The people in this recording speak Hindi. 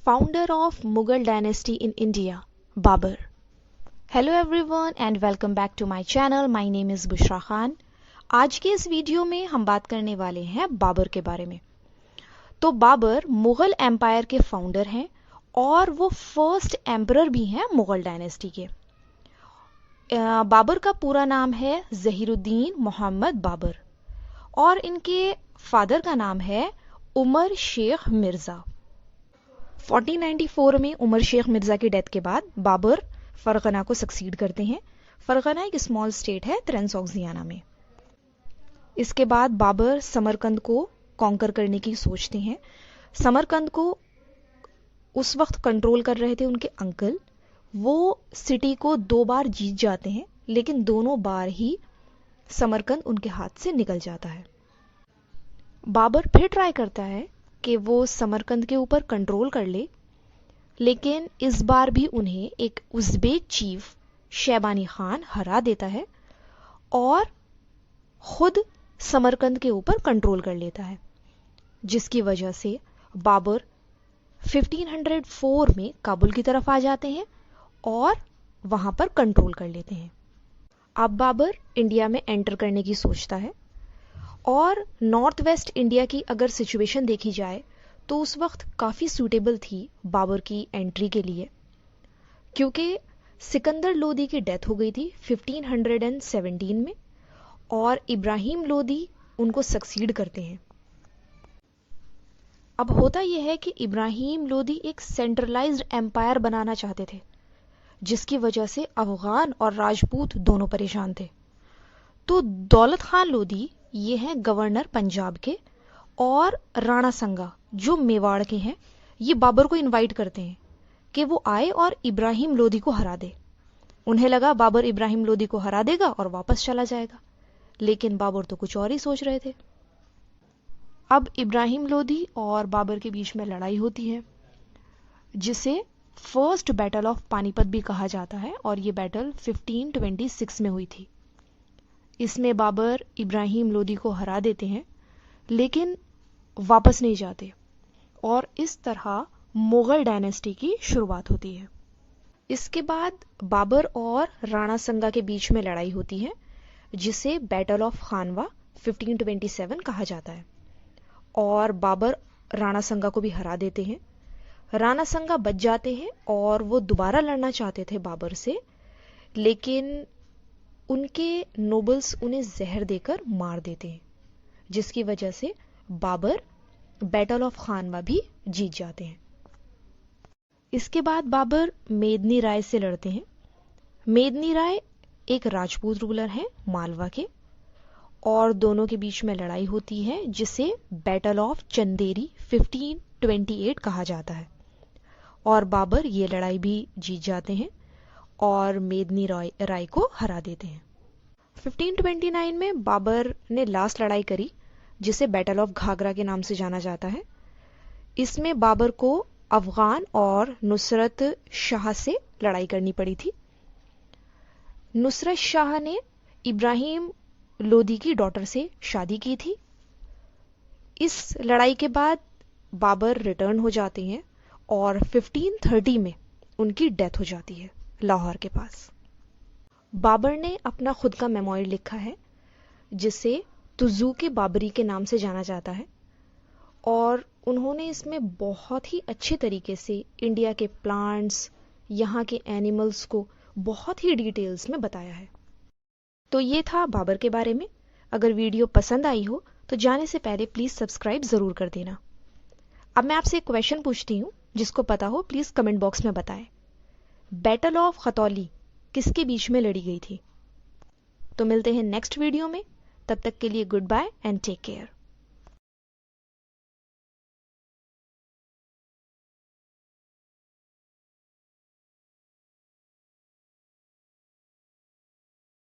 founder of Mughal dynasty in India, Babur. Hello everyone and welcome back to my channel. My name is Bushra Khan. आज के इस वीडियो में हम बात करने वाले हैं बाबर के बारे में। तो बाबर मुगल एम्पायर के फाउंडर हैं और वो फर्स्ट एम्परर भी हैं मुगल डायनेस्टी के। बाबर का पूरा नाम है ज़हीरुद्दीन मोहम्मद बाबर और इनके फादर का नाम है उमर शेख मिर्ज़ा। 1494 में उमर शेख मिर्ज़ा की डेथ के बाद बाबर फरगना को सक्सीड करते हैं। फरगना एक स्मॉल स्टेट है ट्रांसऑक्सियाना में। इसके बाद बाबर समरकंद को कॉन्कर करने की सोचते हैं। समरकंद को उस वक्त कंट्रोल कर रहे थे उनके अंकल। वो सिटी को 2 बार जीत जाते हैं लेकिन दोनों बार ही समरकंद उनके हाथ से निकल जाता है। बाबर फिर ट्राई करता है कि वो समरकंद के ऊपर कंट्रोल कर ले, लेकिन इस बार भी उन्हें एक उज़्बेक चीफ शैबानी खान हरा देता है और खुद समरकंद के ऊपर कंट्रोल कर लेता है, जिसकी वजह से बाबर 1504 में काबुल की तरफ आ जाते हैं और वहां पर कंट्रोल कर लेते हैं। अब बाबर इंडिया में एंटर करने की सोचता है और नॉर्थ वेस्ट इंडिया की अगर सिचुएशन देखी जाए तो उस वक्त काफ़ी सूटेबल थी बाबर की एंट्री के लिए, क्योंकि सिकंदर लोदी की डेथ हो गई थी 1517 में और इब्राहिम लोदी उनको सक्सीड करते हैं। अब होता यह है कि इब्राहिम लोदी एक सेंट्रलाइज्ड एम्पायर बनाना चाहते थे, जिसकी वजह से अफगान और राजपूत दोनों परेशान थे। तो दौलत खान लोदी ये हैं गवर्नर पंजाब के और राणा संगा जो मेवाड़ के हैं, ये बाबर को इनवाइट करते हैं कि वो आए और इब्राहिम लोदी को हरा दे। उन्हें लगा बाबर इब्राहिम लोदी को हरा देगा और वापस चला जाएगा, लेकिन बाबर तो कुछ और ही सोच रहे थे। अब इब्राहिम लोदी और बाबर के बीच में लड़ाई होती है, जिसे फर्स्ट बैटल ऑफ पानीपत भी कहा जाता है और ये बैटल 1526 में हुई थी। इसमें बाबर इब्राहिम लोदी को हरा देते हैं लेकिन वापस नहीं जाते और इस तरह मुगल डायनेस्टी की शुरुआत होती है। इसके बाद बाबर और राणा संगा के बीच में लड़ाई होती है, जिसे बैटल ऑफ खानवा 1527 कहा जाता है और बाबर राणा संगा को भी हरा देते हैं। राणा संगा बच जाते हैं और वो दोबारा लड़ना चाहते थे बाबर से, लेकिन उनके नोबल्स उन्हें जहर देकर मार देते हैं, जिसकी वजह से बाबर बैटल ऑफ खानवा भी जीत जाते हैं। इसके बाद बाबर मेदनी राय से लड़ते हैं। मेदनी राय एक राजपूत रूलर हैं मालवा के और दोनों के बीच में लड़ाई होती है, जिसे बैटल ऑफ चंदेरी 1528 कहा जाता है और बाबर ये लड़ाई भी जीत जाते हैं और मेदनी राय को हरा देते हैं। 1529 में बाबर ने लास्ट लड़ाई करी, जिसे बैटल ऑफ घाघरा के नाम से जाना जाता है। इसमें बाबर को अफगान और नुसरत शाह से लड़ाई करनी पड़ी थी। नुसरत शाह ने इब्राहिम लोदी की डॉटर से शादी की थी। इस लड़ाई के बाद बाबर रिटर्न हो जाते हैं और 1530 में उनकी डेथ हो जाती है लाहौर के पास। बाबर ने अपना खुद का मेमोयर लिखा है, जिसे तुज़ूक बाबरी के नाम से जाना जाता है और उन्होंने इसमें बहुत ही अच्छे तरीके से इंडिया के प्लांट्स, यहाँ के एनिमल्स को बहुत ही डिटेल्स में बताया है। तो ये था बाबर के बारे में। अगर वीडियो पसंद आई हो तो जाने से पहले प्लीज़ सब्सक्राइब ज़रूर कर देना। अब मैं आपसे एक क्वेश्चन पूछती हूँ, जिसको पता हो प्लीज़ कमेंट बॉक्स में बताएं। बैटल ऑफ खतौली किसके बीच में लड़ी गई थी? तो मिलते हैं नेक्स्ट वीडियो में, तब तक के लिए good bye and take care.